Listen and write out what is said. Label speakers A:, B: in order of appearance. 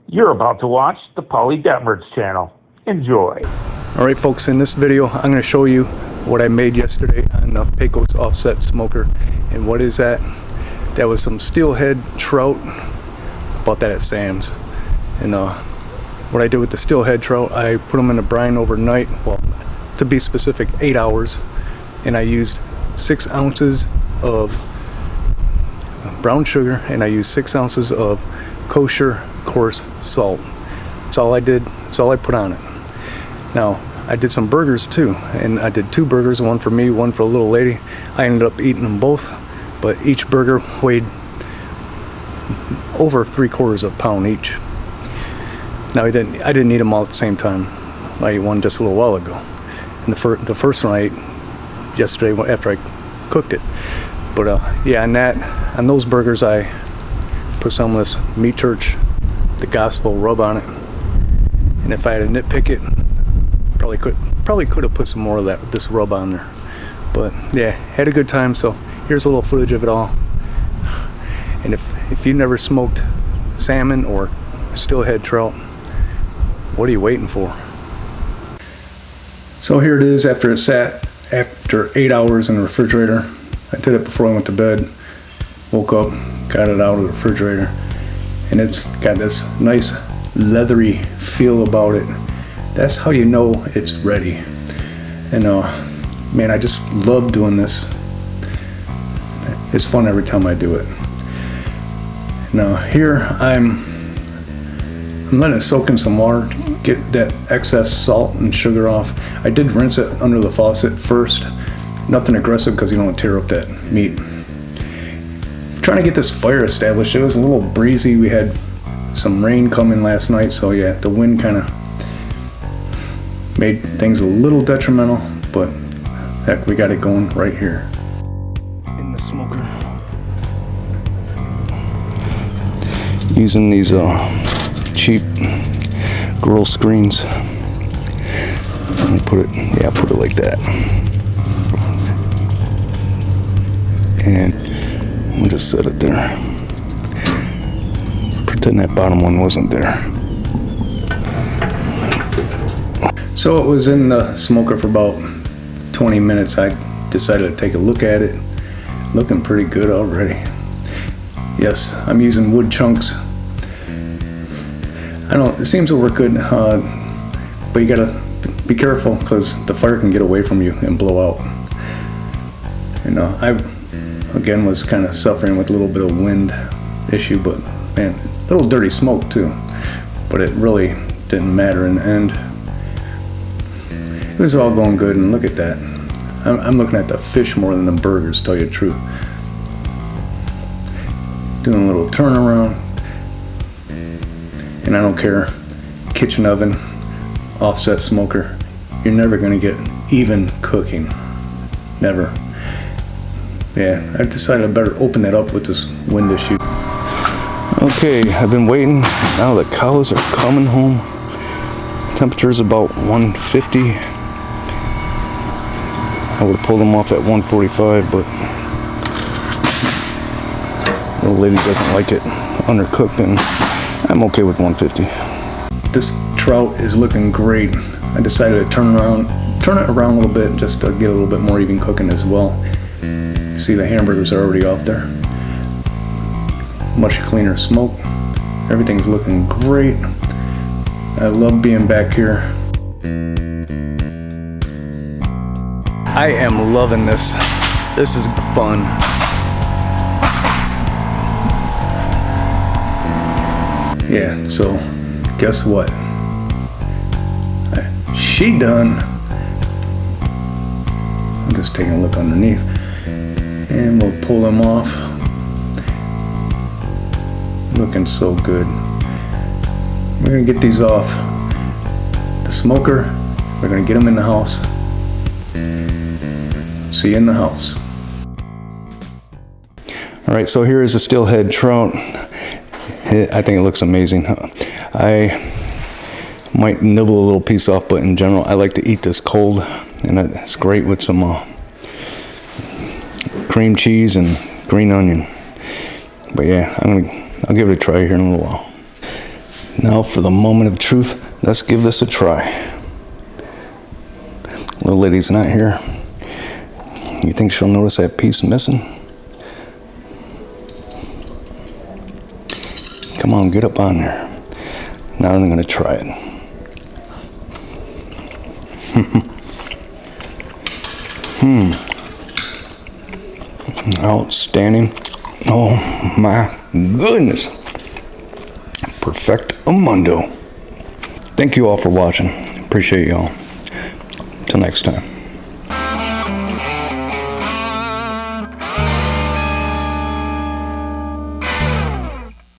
A: You're about to watch the Paulie Detmers channel. Enjoy.
B: Alright folks, in this video I'm going to show you what I made yesterday on the Pecos offset smoker. And what is that? That was some steelhead trout. Bought that at Sam's. And what I did with the steelhead trout, I put them in the brine overnight, well, to be specific, 8 hours. And I used 6 ounces of brown sugar, and I used 6 ounces of kosher coarse salt. That's all I did. That's all I put on it. Now I did some burgers too, and I did 2 burgers, one for me, one for a little lady. I ended up eating them both, but each burger weighed over 3/4 pound each. Now I didn't eat them all at the same time. I ate one just a little while ago, and the first one I ate yesterday after I cooked it. But yeah, on those burgers I put some of this Meat Church, the Gospel rub on it. And if I had to nitpick it, probably could have put some more of this rub on there. But yeah, had a good time. So here's a little footage of it all. And if you never smoked salmon or steelhead trout, what are you waiting for? So here it is after it sat after 8 hours in the refrigerator. I did it before I went to bed. Woke up, got it out of the refrigerator, and it's got this nice leathery feel about it. That's how you know it's ready. And man, I just love doing this. It's fun every time I do it. Now here I'm letting it soak in some water to get that excess salt and sugar off. I did rinse it under the faucet first. Nothing aggressive because you don't want to tear up that meat. Trying to get this fire established. It was a little breezy. We had some rain coming last night, so yeah, the wind kind of made things a little detrimental, but heck, we got it going right here in the smoker using these cheap grill screens. Let me put it like that, and we'll just set it there. Pretend that bottom one wasn't there. So it was in the smoker for about 20 minutes. I decided to take a look at it. Looking pretty good already. Yes, I'm using wood chunks. I know it seems to work good, but you gotta be careful because the fire can get away from you and blow out. And I again was kind of suffering with a little bit of wind issue, but man, a little dirty smoke too, but it really didn't matter in the end. It was all going good, and look at that. I'm looking at the fish more than the burgers, to tell you the truth. Doing a little turnaround, and I don't care, kitchen oven, offset smoker, you're never gonna get even cooking, never. Yeah, I decided I better open that up with this wind issue. Okay, I've been waiting. Now the cows are coming home. Temperature is about 150. I would have pulled them off at 145, but the little lady doesn't like it undercooked, and I'm okay with 150. This trout is looking great. I decided to turn it around a little bit just to get a little bit more even cooking as well. See, the hamburgers are already off there. Much cleaner smoke. Everything's looking great. I love being back here. I am loving this. This is fun. Yeah, so guess what? She done. I'm just taking a look underneath. And we'll pull them off. Looking so good. We're gonna get these off the smoker. We're gonna get them in the house. See you in the house. All right, so here is a steelhead trout. I think it looks amazing. I might nibble a little piece off, but in general, I like to eat this cold, and it's great with some cream cheese and green onion. But yeah, I'll give it a try here in a little while. Now for the moment of truth. Let's give this a try. Little lady's not here. You think she'll notice that piece missing? Come on, get up on there. Now I'm gonna try it. Outstanding. Oh my goodness. Perfectamundo. Thank you all for watching. Appreciate y'all. Till next time.